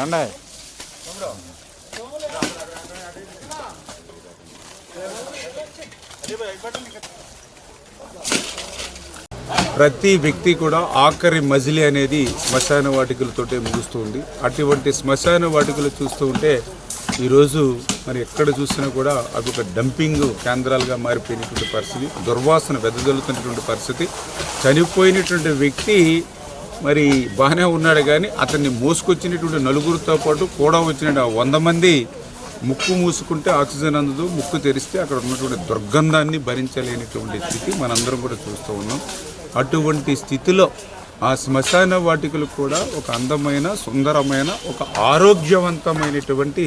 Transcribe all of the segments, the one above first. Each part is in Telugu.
ఉన్నాయి ప్రతి వ్యక్తి కూడా ఆఖరి మజిలీ అనేది శ్మశాన వాటికలతోటే ముగుస్తుంది. అటువంటి శ్మశాన వాటికలు చూస్తూ ఉంటే ఈరోజు మరి ఎక్కడ చూసినా కూడా అవి ఒక డంపింగ్ కేంద్రాలుగా మారిపోయినటువంటి పరిస్థితి, దుర్వాసన వెదజల్లుతున్నటువంటి పరిస్థితి. చనిపోయినటువంటి వ్యక్తి మరి బాగానే ఉన్నాడు, కానీ అతన్ని మోసుకొచ్చినటువంటి నలుగురితో పాటు కూడా వచ్చిన 100 మంది ముక్కు మూసుకుంటే ఆక్సిజన్ అందదు, ముక్కు తెరిస్తే అక్కడ ఉన్నటువంటి దుర్గంధాన్ని భరించలేనటువంటి స్థితి మనందరం కూడా చూస్తూ ఉన్నాం. అటువంటి స్థితిలో ఆ శ్మశాన వాటికలు కూడా ఒక అందమైన, సుందరమైన, ఒక ఆరోగ్యవంతమైనటువంటి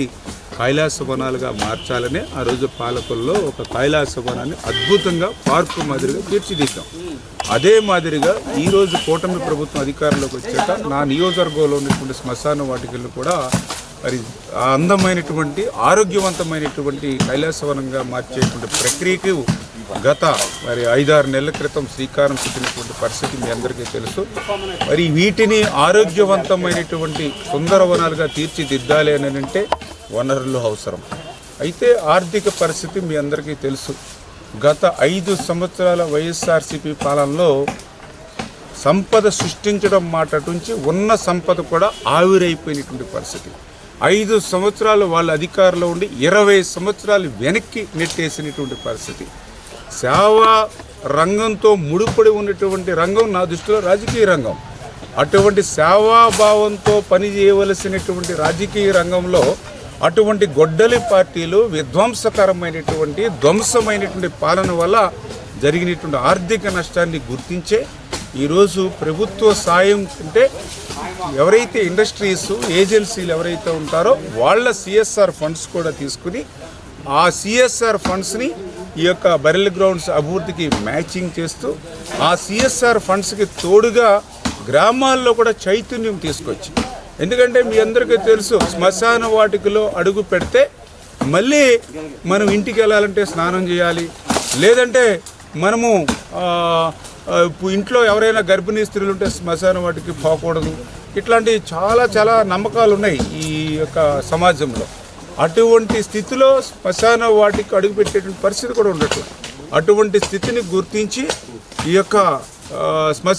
కైలాస వనాలుగా మార్చాలని ఆ రోజు పాలకుల్లో ఒక కైలాస వనాన్ని అద్భుతంగా పార్కు మాదిరిగా తీర్చిదిద్దాం. అదే మాదిరిగా ఈరోజు కూటమి ప్రభుత్వం అధికారంలోకి వచ్చాక నా నియోజకవర్గంలో ఉన్నటువంటి శ్మశాన వాటికలను కూడా మరి అందమైనటువంటి, ఆరోగ్యవంతమైనటువంటి కైలాసవనంగా మార్చేటువంటి ప్రక్రియకు గత మరి 5-6 నెలల క్రితం శ్రీకారం చుట్టినటువంటి పరిస్థితి మీ అందరికీ తెలుసు. మరి వీటిని ఆరోగ్యవంతమైనటువంటి సుందరవనాలుగా తీర్చిదిద్దాలి అని అంటే వనరులు అవసరం. అయితే ఆర్థిక పరిస్థితి మీ అందరికీ తెలుసు. గత 5 సంవత్సరాల వైఎస్ఆర్సీపీ పాలనలో సంపద సృష్టించడం మాట నుంచి ఉన్న సంపద కూడా ఆవిరైపోయినటువంటి పరిస్థితి. 5 సంవత్సరాలు వాళ్ళ అధికారంలో ఉండి 20 సంవత్సరాలు వెనక్కి నెట్టేసినటువంటి పరిస్థితి. సేవా రంగంతో ముడిపడి ఉన్నటువంటి రంగం నా దృష్టిలో రాజకీయ రంగం. అటువంటి సేవాభావంతో పనిచేయవలసినటువంటి రాజకీయ రంగంలో అటువంటి గొడ్డలి పార్టీలు విధ్వంసకరమైనటువంటి, ధ్వంసమైనటువంటి పాలన వల్ల జరిగినటువంటి ఆర్థిక నష్టాన్ని గుర్తించే ఈరోజు ప్రభుత్వ సాయం అంటే ఎవరైతే ఇండస్ట్రీస్, ఏజెన్సీలు ఎవరైతే ఉంటారో వాళ్ళ సిఎస్ఆర్ ఫండ్స్ కూడా తీసుకుని ఆ సిఎస్ఆర్ ఫండ్స్ని ఈ యొక్క బరిల్ గ్రౌండ్స్ అభివృద్ధికి మ్యాచింగ్ చేస్తూ ఆ సిఎస్ఆర్ ఫండ్స్కి తోడుగా గ్రామాల్లో కూడా చైతన్యం తీసుకొచ్చి, ఎందుకంటే మీ అందరికీ తెలుసు శ్మశాన వాటికలో అడుగు పెడితే మళ్ళీ మనం ఇంటికి వెళ్ళాలంటే స్నానం చేయాలి, లేదంటే మనము ఇంట్లో ఎవరైనా గర్భిణీ స్త్రీలు ఉంటే శ్మశాన వాటికి పోకూడదు. ఇట్లాంటి చాలా నమ్మకాలు ఉన్నాయి ఈ యొక్క సమాజంలో. అటువంటి స్థితిలో శ్మశాన వాటికి అడుగుపెట్టేటువంటి పరిస్థితి కూడా ఉండట్లేదు. అటువంటి స్థితిని గుర్తించి ఈ యొక్క శ్మశాన